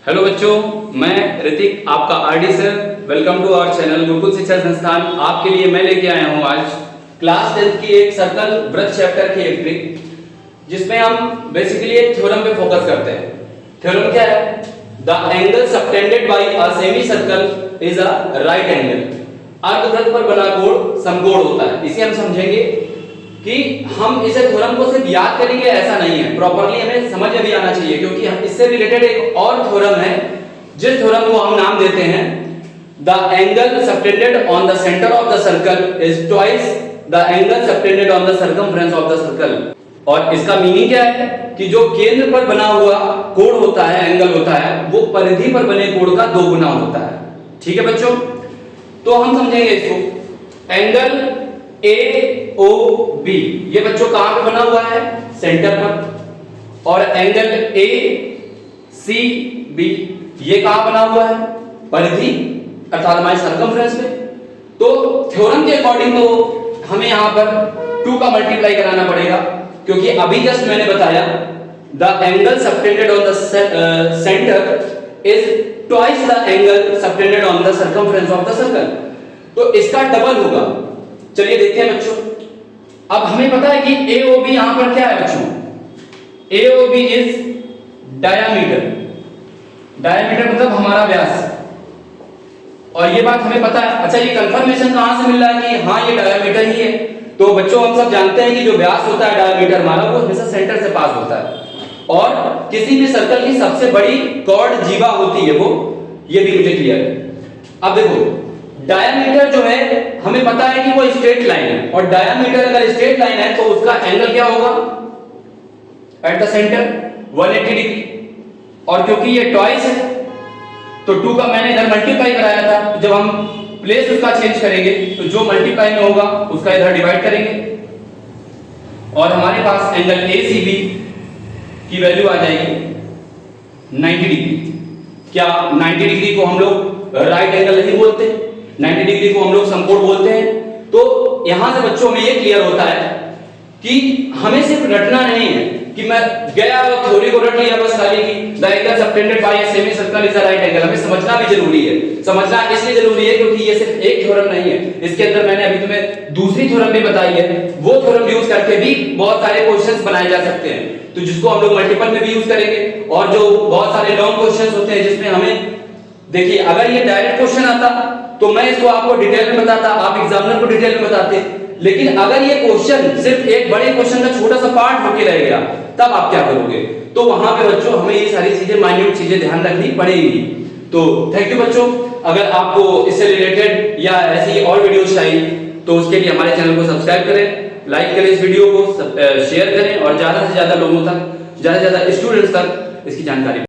Hello बच्चों, मैं ऋतिक आपका RD sir. Welcome to our channel Gurukul Shiksha Sansthan. आपके लिए मैं लेके आया हूं आज क्लास 10 की एक सर्कल वृत्त चैप्टर की एक ट्रिक, जिसमें हम बेसिकली एक थ्योरम पे फोकस करते हैं। थ्योरम क्या है? The angle subtended by a semi circle is a right angle. अर्धवृत्त पर बना कोण समकोण होता है। इसे हम समझेंगे कि हम इसे थ्योरम को सिर्फ याद करेंगे ऐसा नहीं है, प्रॉपर्ली हमें समझ में भी आना चाहिए, क्योंकि इससे रिलेटेड एक और थ्योरम है जिस थ्योरम को हम नाम देते हैं the angle subtended on the centre of the circle is twice the angle subtended on the circumference of the circle. और इसका मीनिंग क्या है कि जो केंद्र पर बना हुआ कोण होता है, एंगल होता है, वो परिधि पर बने कोण का 2 गुना होता है। ठीक है बच्चों, तो हम समझेंगे इसको। एंगल AOB ये बच्चों कहां पे बना हुआ है? सेंटर पर। और एंगल ACB ये कहां बना हुआ है? परिधि अर्थात हमारे सर्कमफ्रेंस पे। तो थ्योरम के अकॉर्डिंग तो हमें यहां पर 2 का मल्टीप्लाई कराना पड़ेगा, क्योंकि अभी जस्ट मैंने बताया the angle subtended on the centre is twice the angle subtended on the circumference of the circle. तो इसका डबल होगा। चलिए देखते हैं बच्चों। अब हमें पता है कि AOB यहां पर क्या है बच्चों? AOB is diameter. डायामीटर मतलब हमारा व्यास। और ये बात हमें पता है। अच्छा, ये कंफर्मेशन कहां से मिल रहा है कि हाँ ये डायामीटर ही है? तो बच्चों हम सब जानते हैं कि जो व्यास होता है डायामीटर हमारा, वो हमेशा सेंटर से पास होता है। और किसी भी सर्कल की सबसे बड़ी कॉर्ड जीवा होती है वो, ये भी मुझे क्लियर है। अब देखो, डायामीटर जो है हमें पता है कि वो स्ट्रेट लाइन है, और डायामीटर अगर स्ट्रेट लाइन है तो उसका एंगल क्या होगा? At the centre 180 degree. और क्योंकि ये ट्वाइस है तो 2 का मैंने इधर मल्टीप्लाई कराया था। जब हम प्लेस उसका चेंज करेंगे तो जो मल्टीप्लाई में होगा उसका इधर डिवाइड करेंगे, और हमारे पास एंगल ACB की वैल्यू आ जाएगी 90 डिग्री। क्या 90 डिग्री को हम लोग राइट एंगल नहीं बोलते? 90 डिग्री को हम लोग समकोण बोलते हैं। तो यहां से बच्चों में ये क्लियर होता है कि हमें सिर्फ रटना नहीं है कि मैं गया और थ्योरी को रट लिया बस खाली की the angle subtended by a semi circle is a right angle. हमें समझना भी जरूरी है। समझना इसलिए जरूरी है क्योंकि ये सिर्फ एक थ्योरम नहीं है, इसके अंदर मैंने अभी तुम्हें दूसरी थ्योरम भी बताई है। वो थ्योरम यूज करके भी बहुत सारे क्वेश्चंस बनाए जा सकते हैं, तो जिसको हम लोग मल्टीपल में भी यूज करेंगे। और जो बहुत सारे लॉन्ग क्वेश्चंस होते हैं जिसमें हमें, देखिए अगर ये डायरेक्ट क्वेश्चन आता तो मैं इसको आपको डिटेल में बताता, आप एग्जामिनर को डिटेल में बताते। लेकिन अगर ये क्वेश्चन सिर्फ एक बड़े क्वेश्चन का छोटा सा पार्ट होके रह गया, तब आप क्या करोगे? तो वहां पे बच्चों हमें ये सारी चीजें, माइन्यूट चीजें ध्यान रखनी पड़ेगी। तो थैंक यू बच्चों। अगर आपको इससे रिलेटेड या ऐसी और वीडियोस चाहिए तो उसके लिए हमारे चैनल को सब्सक्राइब करें, लाइक करें इस वीडियो को, शेयर करें, और ज्यादा से ज्यादा लोगों तक, ज्यादा से ज्यादा स्टूडेंट्स तक इसकी जानकारी